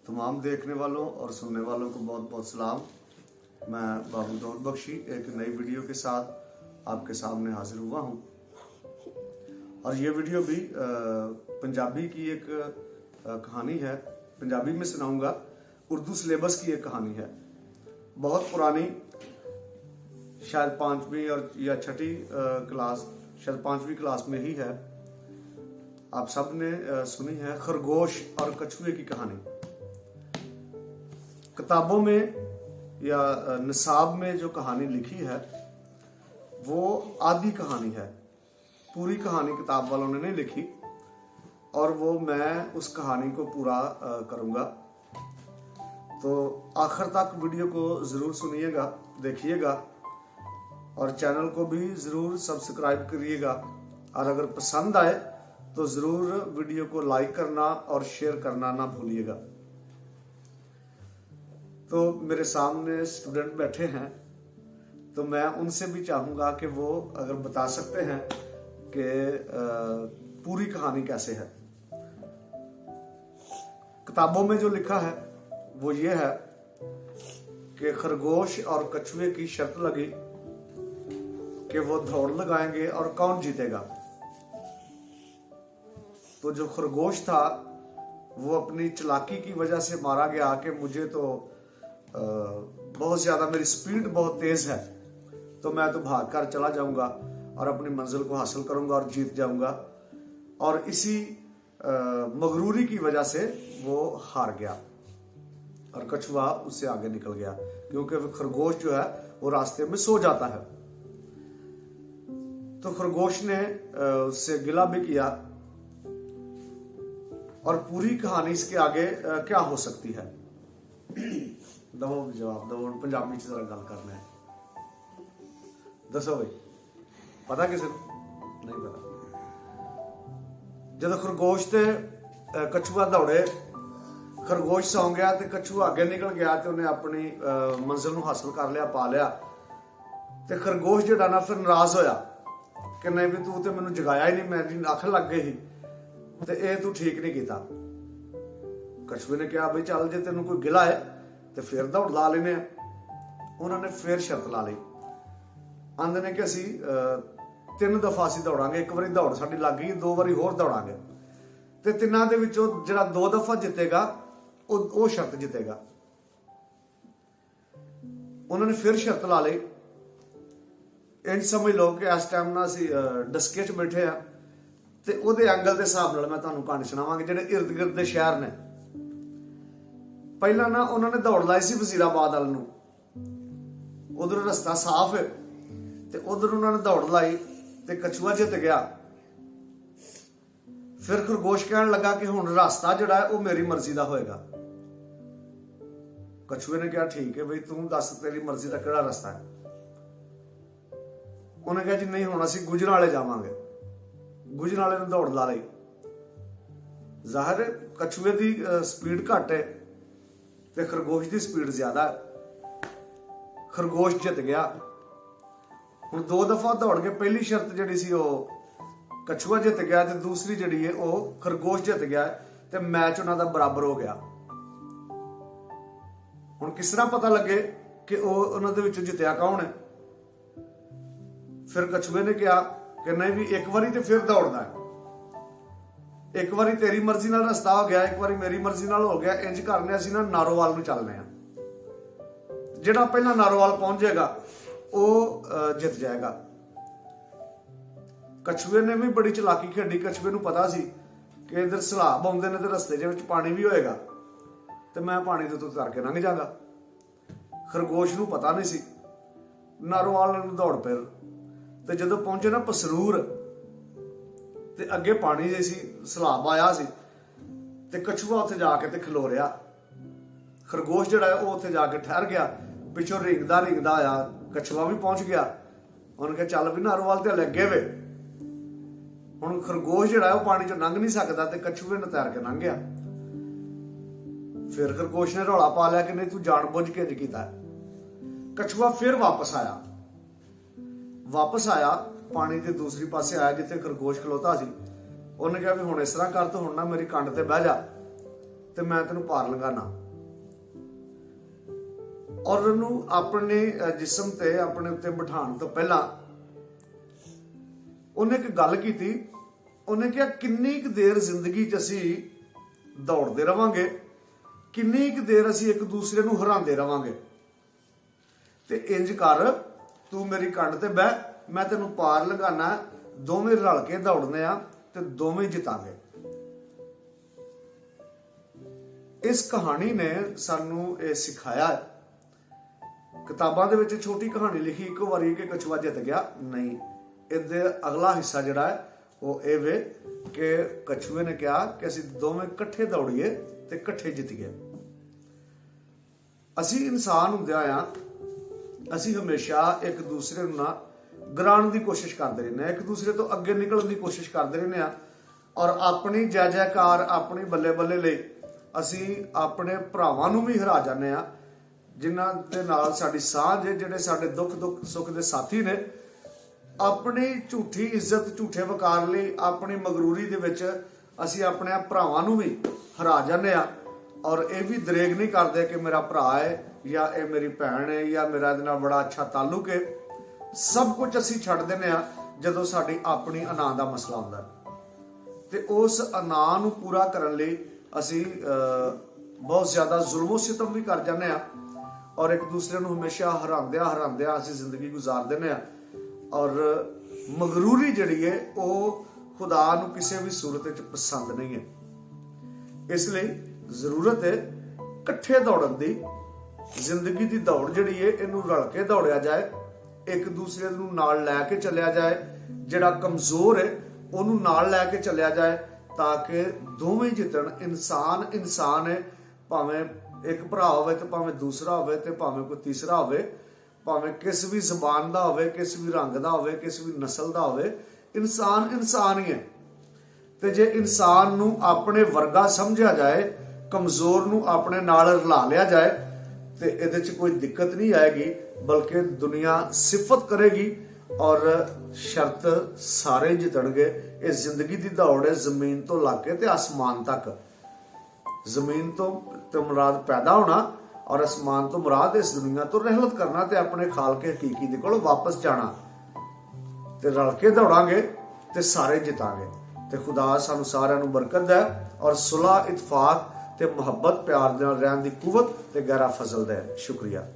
तमाम देखने वालों और सुनने वालों को बहुत बहुत सलाम। मैं बाबू दौर बख्शी एक नई वीडियो के साथ आपके सामने हाजिर हुआ हूँ और ये वीडियो भी पंजाबी की एक कहानी है। पंजाबी में सुनाऊंगा। उर्दू सिलेबस की एक कहानी है, बहुत पुरानी, शायद 5वीं और या 6ठी क्लास, शायद 5वीं क्लास में ही है। आप सब ने सुनी है, खरगोश और कछुए की कहानी। किताबों में या निसाब में जो कहानी लिखी है वो आधी कहानी है, पूरी कहानी किताब वालों ने नहीं लिखी और वो मैं उस कहानी को पूरा करूँगा। तो आखिर तक वीडियो को ज़रूर सुनिएगा, देखिएगा और चैनल को भी ज़रूर सब्सक्राइब करिएगा और अगर पसंद आए तो ज़रूर वीडियो को लाइक करना और शेयर करना ना भूलिएगा। तो मेरे सामने स्टूडेंट बैठे हैं तो मैं उनसे भी चाहूँगा कि वो अगर बता सकते हैं कि पूरी कहानी कैसे है। किताबों में जो लिखा है वो ये है कि खरगोश और कछुए की शर्त लगी कि वो दौड़ लगाएंगे और कौन जीतेगा। तो जो खरगोश था वो अपनी चालाकी की वजह से मारा गया कि मुझे तो बहुत ज्यादा, मेरी स्पीड बहुत तेज है तो मैं तो भाग कर चला जाऊंगा और अपनी मंजिल को हासिल करूंगा और जीत जाऊंगा। और इसी मगरूरी की वजह से वो हार गया और कछुआ उससे आगे निकल गया, क्योंकि खरगोश जो है वो रास्ते में सो जाता है। तो खरगोश ने उससे गिला भी किया और पूरी कहानी इसके आगे क्या हो सकती है। दवो जवाब दो, पंजाबी च गल करना है। दसो भाई, पता किसी को नहीं पता। जब खरगोश ते कछुआ दौड़े, खरगोश सौ गया तो कछुआ आगे निकल गया तो उन्हें अपनी मंजिल हासिल कर लिया, पा लिया। तो खरगोश जो ना फिर नाराज होया कि नहीं भी तू तो मैनू जगाया ही नहीं, मेरी अख लग गई तो ये तू ठीक नहीं किया। कछुए ने कहा भाई चल जे तेन कोई गिला है तो फिर दौड़ ला लेने। उन्होंने फिर शर्त ला ली, आंदे ने कि असी 3 दफा असी दौड़ांगे, एक बारी दौड़ साडी लग गई, 2 बारी होर दौड़ांगे ते तिन्हां दे विचों जिहड़ा 2 दफा जितेगा वो शर्त जितेगा। उन्होंने फिर शर्त ला ली। इंज समझ लो कि इस टाइम ना असी डस्के च बैठे आ ते ओहदे एंगल के हिसाब नाल मैं तुहानूं कहानी सुणावांगी। जिहड़े इर्द गिर्द दे शहर ने, पहला ना उन्होंने दौड़ लाई सी वजीराबाद वाल नूं, उधर रस्ता साफ है ते उधर उन्होंने दौड़ लाई ते कछुआ जित गया। फिर खरगोश कहन लगा कि हुण रास्ता जिहड़ा है वो मेरी मर्जी का होएगा। कछुए ने कहा ठीक है भाई, तू दस तेरी मर्जी का किहड़ा रास्ता है। उन्हें कहा जी नहीं, हुण असीं गुजराले जावांगे। गुजराले ने दौड़ ला ली। जाहिर है कछुए की स्पीड घट है ते खरगोश की स्पीड ज्यादा है। खरगोश जित गया। हुण 2 दफा दौड़ के पहली शर्त जिहड़ी सी वो कछुआ जित गया ते दूसरी जिहड़ी है वो खरगोश जित गया ते मैच उन्हां दा बराबर हो गया। हुण किस तरह पता लगे कि उन्हां दे विचों जितया कौन है। फिर कछुए ने कहा कि नहीं भी एक बारी तो फिर दौड़ना है, एक बारी तेरी मर्जी नाल रास्ता हो गया, एक बारी मेरी मर्जी नाल हो गया। इंज करने असीं ना नारोवाल नूं चलने आ, जिहड़ा पहला नारोवाल पहुंच जाएगा वो जित जाएगा। कछुए ने भी बड़ी चलाकी खेडी। कछुए नूं पता सी कि इधर सैलाब आउंदे ने ते रस्ते दे विच पानी भी होएगा ते मैं पानी दे तो उतर के लंघ जांगा। खरगोश नूं पता नहीं सी। नारोवाल नूं दौड़ फिर ते जदों पहुंचे ना पसरूर ते अगे पानी जे सी, सैलाब आया सी ते कछुआ उत्थे जाके ते खलो रिहा। खरगोश जिहड़ा है वो उत्थे जाके ठहर गया। पिछों रिंगदा रिंगदा आया, कछुआ भी पहुंच गया। उन्होंने कहा चल भी नारोवाल ते हले अगे वे। हुण खरगोश जिहड़ा है वो पानी चों लंघ नहीं सकदा ते कछुए ने तैर के लंघ गया। फिर खरगोश ने रौला पा लिया कि नहीं तू जान बुझ के इंज कीता। कछुआ फिर वापस आया। पानी के दूसरी पासे आया जिथे खरगोश खलोता सी। उन्हें कहा भी हुण इस तरह कर, तो हुण ना मेरी कंड ते बह जा ਤੇ ਮੈਂ ਤੈਨੂੰ ਪਾਰ ਲੰਘਾਣਾ। ਔਰ ਉਹਨੂੰ ਆਪਣੇ ਜਿਸਮ ਤੇ ਆਪਣੇ ਉੱਤੇ ਬਿਠਾਉਣ ਤੋਂ ਪਹਿਲਾਂ ਉਹਨੇ ਇੱਕ ਗੱਲ ਕੀਤੀ। ਉਹਨੇ ਕਿਹਾ ਕਿੰਨੀ ਕੁ ਦੇਰ ਜ਼ਿੰਦਗੀ 'ਚ ਅਸੀਂ ਦੌੜਦੇ ਰਵਾਂਗੇ, ਕਿੰਨੀ ਕੁ ਦੇਰ ਅਸੀਂ ਇੱਕ ਦੂਸਰੇ ਨੂੰ ਹਰਾਉਂਦੇ ਰਵਾਂਗੇ। ਤੇ ਇੰਜ ਕਰ, ਤੂੰ ਮੇਰੀ ਕੰਧ ਤੇ ਬਹਿ, ਮੈਂ ਤੈਨੂੰ ਪਾਰ ਲੰਘਾਣਾ, ਦੋਵੇਂ ਰਲ ਕੇ ਦੌੜਨੇ ਆ ਤੇ ਦੋਵੇਂ ਜਿਤਾਂਗੇ। ਇਸ ਕਹਾਣੀ ਨੇ ਸਾਨੂੰ ਇਹ ਸਿਖਾਇਆ, ਕਿਤਾਬਾਂ ਦੇ ਵਿੱਚ ਛੋਟੀ ਕਹਾਣੀ ਲਿਖੀ ਇੱਕੋ ਵਾਰੀ ਕਿ ਕਛੂਆ ਜਿੱਤ ਗਿਆ, ਨਹੀਂ। ਇਹਦੇ ਅਗਲਾ ਹਿੱਸਾ ਜਿਹੜਾ ਹੈ ਉਹ ਇਹ ਵੇ ਕਿ ਕਛੂਏ ਨੇ ਕਿਹਾ ਕਿ ਅਸੀਂ ਦੋਵੇਂ ਇਕੱਠੇ ਦੌੜੀਏ ਤੇ ਇਕੱਠੇ ਜਿੱਤੀਏ। ਅਸੀਂ ਇਨਸਾਨ ਹੁੰਦਿਆਂ ਆ, ਅਸੀਂ ਹਮੇਸ਼ਾ ਇੱਕ ਦੂਸਰੇ ਨੂੰ ਨਾ ਗਰਾਉਣ ਦੀ ਕੋਸ਼ਿਸ਼ ਕਰਦੇ ਰਹਿੰਦੇ ਆ, ਇੱਕ ਦੂਸਰੇ ਤੋਂ ਅੱਗੇ ਨਿਕਲਣ ਦੀ ਕੋਸ਼ਿਸ਼ ਕਰਦੇ ਰਹਿੰਦੇ ਆ। ਔਰ ਆਪਣੀ ਜੈ ਜੈਕਾਰ, ਆਪਣੀ ਬੱਲੇ ਬੱਲੇ ਲਈ ਅਸੀਂ ਆਪਣੇ ਭਰਾਵਾਂ ਨੂੰ ਵੀ ਹਰਾ ਜਾਂਦੇ ਆ, ਜਿਨ੍ਹਾਂ ਦੇ ਨਾਲ ਸਾਡੀ ਸਾਂਝ ਹੈ, ਜਿਹੜੇ ਸਾਡੇ ਦੁੱਖ ਸੁੱਖ ਦੇ ਸਾਥੀ ਨੇ। ਆਪਣੀ ਝੂਠੀ ਇੱਜ਼ਤ, ਝੂਠੇ ਵਕਾਰ ਲਈ, ਆਪਣੀ ਮਗਰੂਰੀ ਦੇ ਵਿੱਚ ਅਸੀਂ ਆਪਣੇ ਭਰਾਵਾਂ ਨੂੰ ਵੀ ਹਰਾ ਜਾਂਦੇ ਆ। ਔਰ ਇਹ ਵੀ ਦਰੇਗ ਨਹੀਂ ਕਰਦੇ ਕਿ ਮੇਰਾ ਭਰਾ ਹੈ ਜਾਂ ਇਹ ਮੇਰੀ ਭੈਣ ਹੈ ਜਾਂ ਮੇਰਾ ਇਹਦੇ ਨਾਲ ਬੜਾ ਅੱਛਾ ਤਾਲੁਕ ਹੈ। ਸਭ ਕੁਝ ਅਸੀਂ ਛੱਡ ਦਿੰਦੇ ਆ ਜਦੋਂ ਸਾਡੀ ਆਪਣੀ ਅਨਾਂ ਦਾ ਮਸਲਾ ਹੁੰਦਾ। ਤੇ ਉਸ ਅਨਾਂ ਨੂੰ ਪੂਰਾ ਕਰਨ ਲਈ ਅਸੀਂ ਬਹੁਤ ਜ਼ਿਆਦਾ ਜ਼ੁਲਮੋ ਸਿਤਮ ਵੀ ਕਰ ਜਾਂਦੇ ਆ। ਔਰ ਇੱਕ ਦੂਸਰੇ ਨੂੰ ਹਮੇਸ਼ਾ ਹਰਾਉਂਦਿਆਂ ਅਸੀਂ ਜ਼ਿੰਦਗੀ ਗੁਜ਼ਾਰ ਦਿੰਦੇ ਆ। ਔਰ ਮਗਰੂਰੀ ਜਿਹੜੀ ਹੈ ਉਹ ਖੁਦਾ ਨੂੰ ਕਿਸੇ ਵੀ ਸੂਰਤ ਵਿੱਚ ਪਸੰਦ ਨਹੀਂ ਹੈ। ਇਸ ਲਈ ਜ਼ਰੂਰਤ ਹੈ ਇਕੱਠੇ ਦੌੜਨ ਦੀ। ਜ਼ਿੰਦਗੀ ਦੀ ਦੌੜ ਜਿਹੜੀ ਹੈ ਇਹਨੂੰ ਰਲ ਕੇ ਦੌੜਿਆ ਜਾਏ, ਇੱਕ ਦੂਸਰੇ ਨੂੰ ਨਾਲ ਲੈ ਕੇ ਚੱਲਿਆ ਜਾਏ। ਜਿਹੜਾ ਕਮਜ਼ੋਰ ਹੈ ਉਹਨੂੰ ਨਾਲ ਲੈ ਕੇ ਚੱਲਿਆ ਜਾਏ ਤਾਂ ਕਿ ਦੋਵੇਂ ਜਿੱਤਣ। ਇਨਸਾਨ ਹੈ, ਭਾਵੇਂ ਇੱਕ ਭਰਾ ਹੋਵੇ ਤੇ ਭਾਵੇਂ ਦੂਸਰਾ ਹੋਵੇ ਤੇ ਭਾਵੇਂ ਕੋਈ ਤੀਸਰਾ ਹੋਵੇ, ਭਾਵੇਂ ਕਿਸ ਵੀ ਜ਼ਬਾਨ ਦਾ ਹੋਵੇ, ਕਿਸ ਵੀ ਰੰਗ ਦਾ ਹੋਵੇ, ਕਿਸ ਵੀ ਨਸਲ ਦਾ ਹੋਵੇ, ਇਨਸਾਨ ਹੀ ਹੈ। ਤੇ ਜੇ ਇਨਸਾਨ ਨੂੰ ਆਪਣੇ ਵਰਗਾ ਸਮਝਿਆ ਜਾਏ, ਕਮਜ਼ੋਰ ਨੂੰ ਆਪਣੇ ਨਾਲ ਰਲਾ ਲਿਆ ਜਾਏ ਤੇ ਇਹਦੇ 'ਚ ਕੋਈ ਦਿੱਕਤ ਨਹੀਂ ਆਏਗੀ, ਬਲਕਿ ਦੁਨੀਆ ਸਿਫਤ ਕਰੇਗੀ ਔਰ ਸ਼ਰਤ ਸਾਰੇ ਜਿੱਤਣਗੇ। ਇਹ ਜ਼ਿੰਦਗੀ ਦੀ ਦੌੜ ਹੈ, ਜ਼ਮੀਨ ਤੋਂ ਲੱਗ ਕੇ ਤੇ ਆਸਮਾਨ ਤੱਕ। ਜ਼ਮੀਨ ਤੋਂ ਮੁਰਾਦ ਪੈਦਾ ਹੋਣਾ ਔਰ ਅਸਮਾਨ ਤੋਂ ਮੁਰਾਦ ਇਸ ਦੁਨੀਆ ਤੋਂ ਰਹਿਲਤ ਕਰਨਾ ਤੇ ਆਪਣੇ ਖਾਲਕੇ ਹਕੀਕੀ ਦੇ ਕੋਲ ਵਾਪਸ ਜਾਣਾ। ਤੇ ਰਲ ਕੇ ਦੌੜਾਂਗੇ ਤੇ ਸਾਰੇ ਜਿਤਾਂਗੇ। ਤੇ ਖੁਦਾ ਸਾਨੂੰ ਸਾਰਿਆਂ ਨੂੰ ਬਰਕਤ ਦੇ ਔਰ ਸੁਲ੍ਹਾ, ਇਤਫਾਕ ਤੇ ਮੁਹੱਬਤ, ਪਿਆਰ ਦੇ ਨਾਲ ਰਹਿਣ ਦੀ ਕੁਵਤ ਤੇ ਗਹਿਰਾ ਫਜ਼ਲ ਦੇ। ਸ਼ੁਕਰੀਆ।